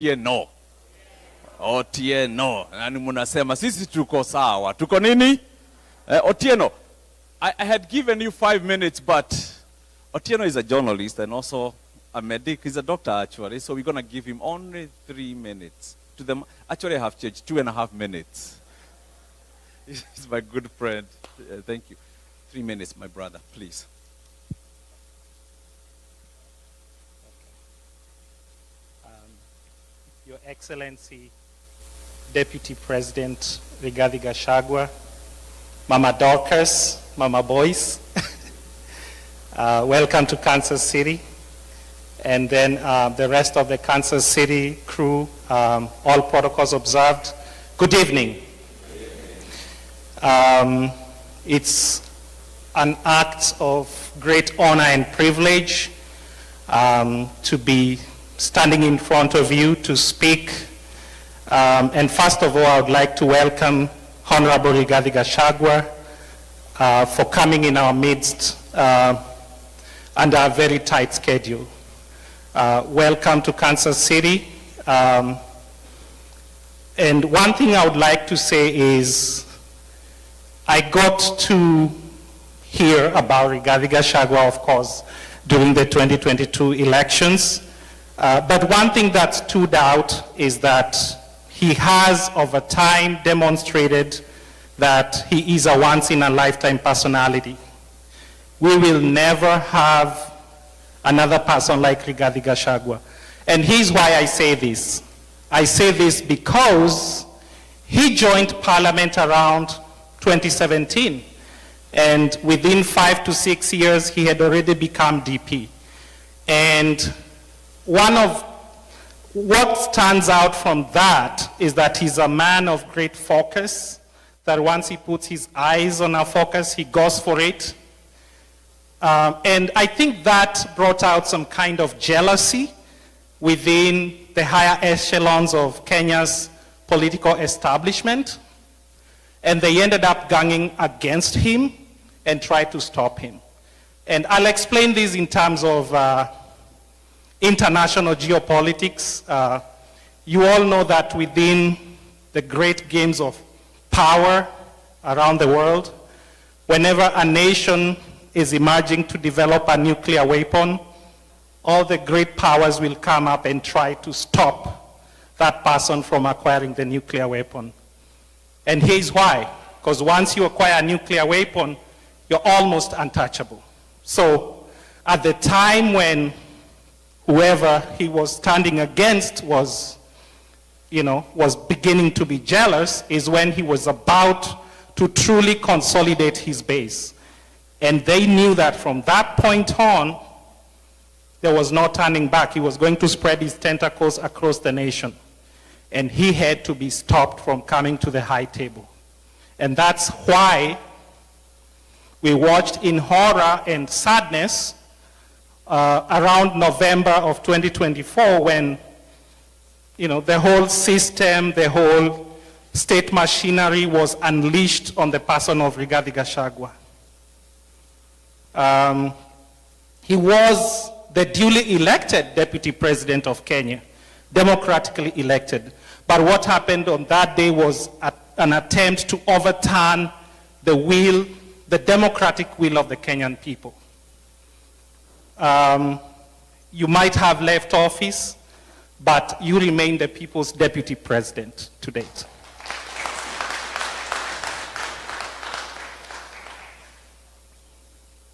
No. Otieno. Nani munasema sisi tuko sawa. Tuko nini? Otieno, I had given you 5 minutes, but Otieno is a journalist and also a medic. He's a doctor actually, so we're going to give him only 3 minutes. To them, actually I have changed 2.5 minutes. He's my good friend. Thank you. 3 minutes, my brother, please. Your Excellency, Deputy President Rigathi Gachagua, Mama Dorcas, Mama Boys, welcome to Kansas City, and then the rest of the Kansas City crew, all protocols observed. Good evening. It's an act of great honor and privilege to be standing in front of you to speak. And first of all, I would like to welcome Honorable Rigathi Gachagua for coming in our midst under a very tight schedule. Welcome to Kansas City. And one thing I would like to say is I got to hear about Rigathi Gachagua, of course, during the 2022 elections. But one thing that stood out is that he has over time demonstrated that he is a once-in-a-lifetime personality. We will never have another person like Rigathi Gachagua. And here's why I say this. I say this because he joined Parliament around 2017. And within 5 to 6 years, he had already become DP. And one of what stands out from that is that he's a man of great focus, that once he puts his eyes on a focus, he goes for it. And I think that brought out some kind of jealousy within the higher echelons of Kenya's political establishment. And they ended up ganging against him and tried to stop him. And I'll explain this in terms of international geopolitics. You all know that within the great games of power around the world, whenever a nation is emerging to develop a nuclear weapon, all the great powers will come up and try to stop that person from acquiring the nuclear weapon. And here's why. Because once you acquire a nuclear weapon, you're almost untouchable. So at the time when whoever he was standing against was beginning to be jealous, is when he was about to truly consolidate his base. And they knew that from that point on, there was no turning back. He was going to spread his tentacles across the nation. And he had to be stopped from coming to the high table. And that's why we watched in horror and sadness around November of 2024 when, the whole system, the whole state machinery was unleashed on the person of Rigathi Gachagua. He was the duly elected Deputy President of Kenya, democratically elected. But what happened on that day was an attempt to overturn the democratic will of the Kenyan people. You might have left office, but you remain the people's deputy president to date.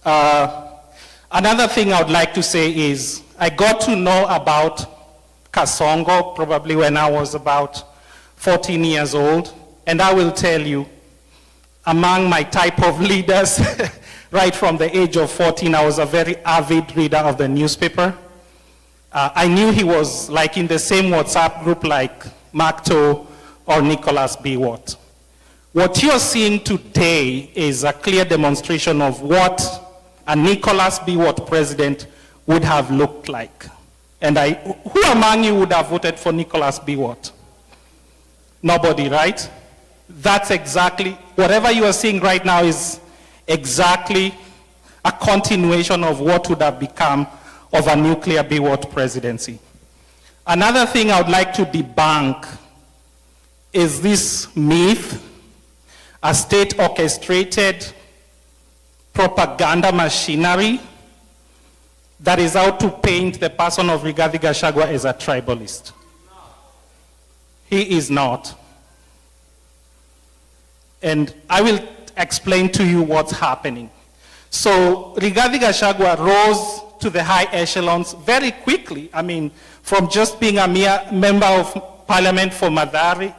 Another thing I would like to say is I got to know about Kasongo probably when I was about 14 years old, and I will tell you, among my type of leaders, right from the age of 14, I was a very avid reader of the newspaper. I knew he was like in the same WhatsApp group like Macto or Nicholas B. Watt. What you're seeing today is a clear demonstration of what a Nicholas B. Watt president would have looked like. And who among you would have voted for Nicholas B. Watt? Nobody, right? That's exactly, whatever you are seeing right now is exactly a continuation of what would have become of a nuclear B. Watt presidency. Another thing I would like to debunk is this myth, a state-orchestrated propaganda machinery that is out to paint the person of Rigathi Gachagua as a tribalist. He is not. And I will explain to you what's happening. So Rigathi Gachagua rose to the high echelons very quickly. I mean, from just being a mere member of parliament for Madeira,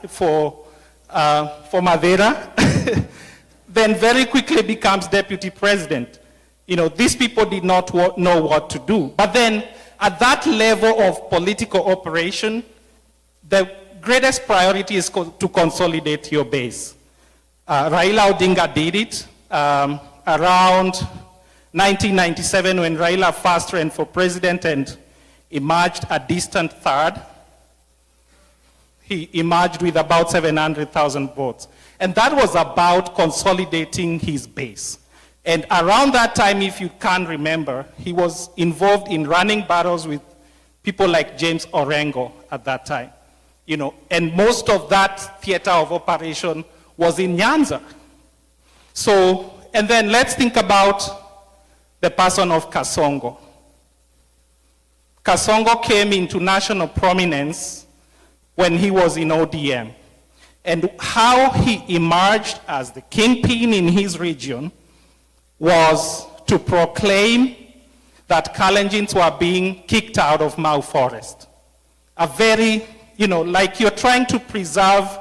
then very quickly becomes deputy president. You know, these people did not know what to do. But then, at that level of political operation, the greatest priority is to consolidate your base. Raila Odinga did it around 1997 when Raila first ran for president and emerged a distant third. He emerged with about 700,000 votes. And that was about consolidating his base. And around that time, if you can remember, he was involved in running battles with people like James Orengo at that time. You know, and most of that theater of operation was in Nyanza. So, and then let's think about the person of Kasongo. Kasongo came into national prominence when he was in ODM. And how he emerged as the kingpin in his region was to proclaim that Kalenjins were being kicked out of Mau Forest. A very, you know, like you're trying to preserve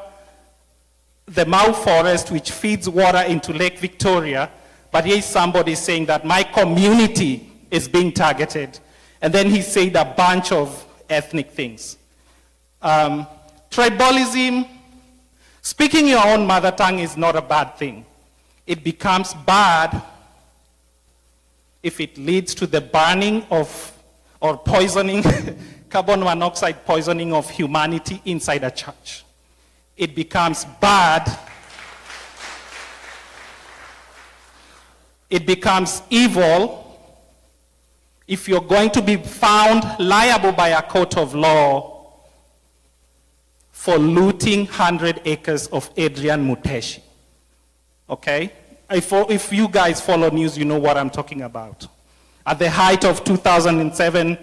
the Mau Forest, which feeds water into Lake Victoria, but here's somebody saying that my community is being targeted. And then he said a bunch of ethnic things. Tribalism, speaking your own mother tongue is not a bad thing. It becomes bad if it leads to the burning of, or poisoning, carbon monoxide poisoning of humanity inside a church. It becomes bad. It becomes evil if you're going to be found liable by a court of law for looting 100 acres of Adrian Muteshi. Okay? If you guys follow news, you know what I'm talking about. At the height of 2007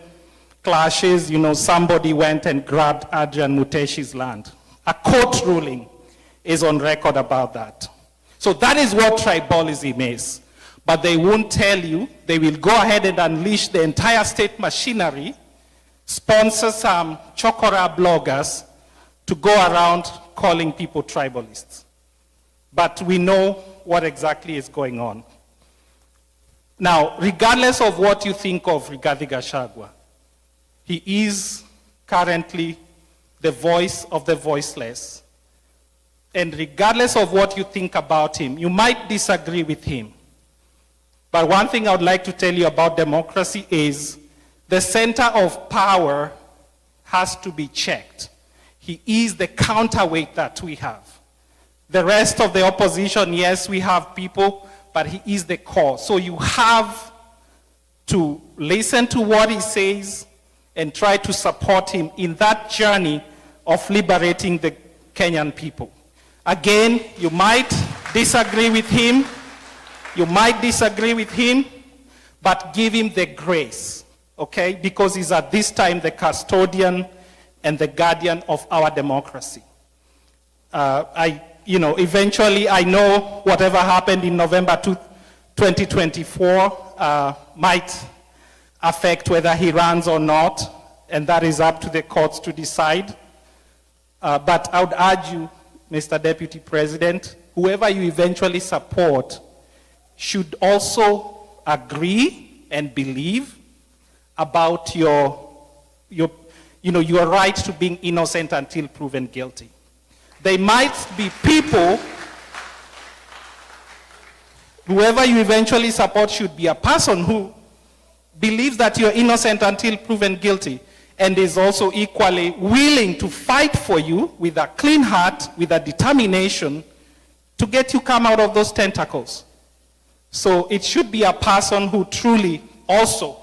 clashes, you know, somebody went and grabbed Adrian Muteshi's land. A court ruling is on record about that. So that is what tribalism is. But they won't tell you. They will go ahead and unleash the entire state machinery, sponsor some chokora bloggers to go around calling people tribalists. But we know what exactly is going on. Now, regardless of what you think of Rigathi Gachagua, he is currently the voice of the voiceless. And regardless of what you think about him, you might disagree with him. But one thing I would like to tell you about democracy is the center of power has to be checked. He is the counterweight that we have. The rest of the opposition, yes, we have people, but he is the core. So you have to listen to what he says and try to support him in that journey of liberating the Kenyan people. Again, you might disagree with him. You might disagree with him, but give him the grace, okay? Because he's at this time the custodian and the guardian of our democracy. Eventually, I know whatever happened in November 2024 might affect whether he runs or not, and that is up to the courts to decide. But I would urge you, Mr. Deputy President, whoever you eventually support should also agree and believe about your right to being innocent until proven guilty. There might be people, whoever you eventually support should be a person who believes that you're innocent until proven guilty and is also equally willing to fight for you with a clean heart, with a determination to get you come out of those tentacles. So it should be a person who truly also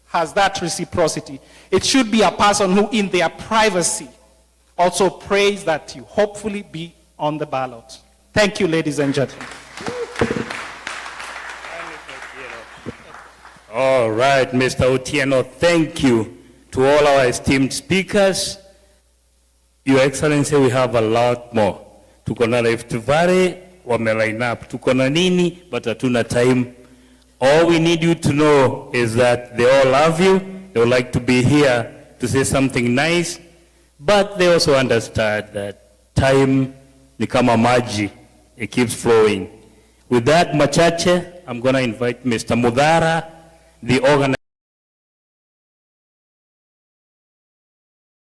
has that reciprocity. It should be a person who, in their privacy, also prays that you hopefully be on the ballot. Thank you, ladies and gentlemen. All right, Mr. Otieno, thank you to all our esteemed speakers. Your Excellency, we have a lot more. Tuko na Rift Valley, wame line up. Tuko na nini, but hatuna time. All we need you to know is that they all love you. They would like to be here to say something nice, but they also understand that time ni kama maji. It keeps flowing. With that, machache, I'm going to invite Mr. Mudhara, the organizer.